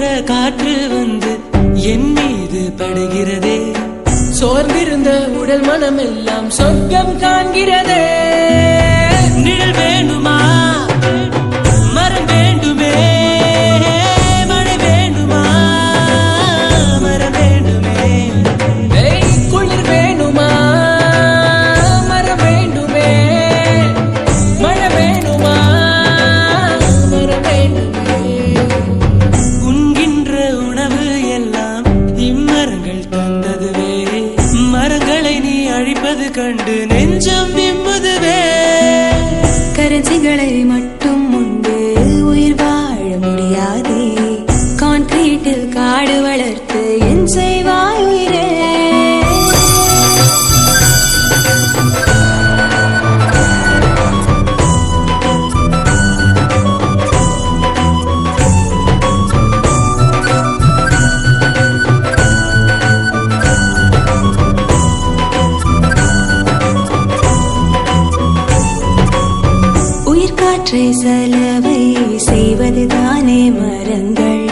போன்ற காற்று வந்து என் மீது படுகிறதே. சோர்ந்திருந்த உடல் மனம் எல்லாம் சொர்க்கம் காண்கிறதே. நிழல் வேணுமா, மரம் வேண்டுமே, மழை வேணுமா, மரம் வேண்டுமே. குளிர் வேணுமா, மரம் வேண்டுமே, மழை வேணுமா, மரம் வேண்டுமே. உண்கின்ற உணவு எல்லாம் இம்மரங்கள் தந்ததுவே. மரங்களை நீ அழிப்பது கண்டு நெஞ்சம் விம்முதுவே. கரஞ்சிகளை மட்டும் உண்டு உயிர் வாழ முடியாதே. கான்கிரீட்டில் காடு வளர்த்து என் செய்வாய் உயிரே. காற்றை சலவை செய்வதுதானே மரங்கள்.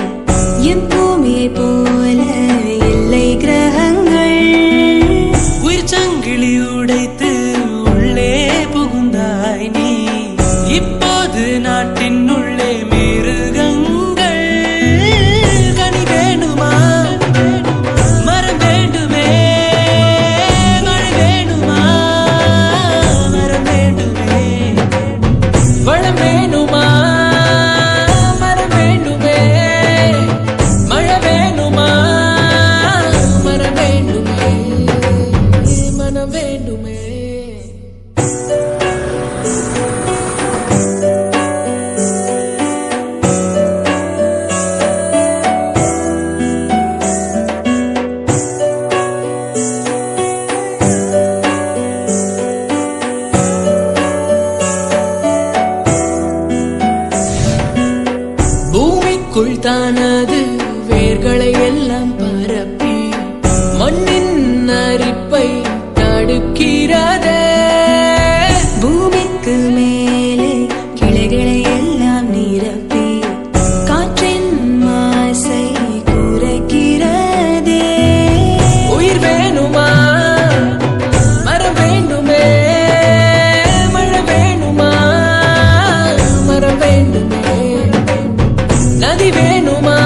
என் பூமியை போல இல்லை கிரகங்கள். உயிர் சங்கிலி உடைத்து உள்ளே புகுந்தாய் நீ. இப்போது நாட்டின் உள்ளே மிருகங்கள். கனி வேணுமா, மரம் வேண்டுமே, மழை வேணுமா, மரம் வேண்டுமே. வளம் வேணுமா, மரம் வேண்டுமே, மழை வேணுமா, மரம் வேண்டுமே, மனம் வேண்டுமே. பூமிக்குள் தானது வேர்களை எல்லாம் பரப்பி மண்ணின் அரிப்பை தடுக்கிறதே. பூமிக்கு மேலே கிளைகளை எல்லாம் நிரப்பி காற்றின் மாசை குறைக்கிறதே. உயிர் வேணுமா, மரம் வேண்டுமே, மழை வேணுமா, மரம் வேண்டுமே. நதி வேணுமா,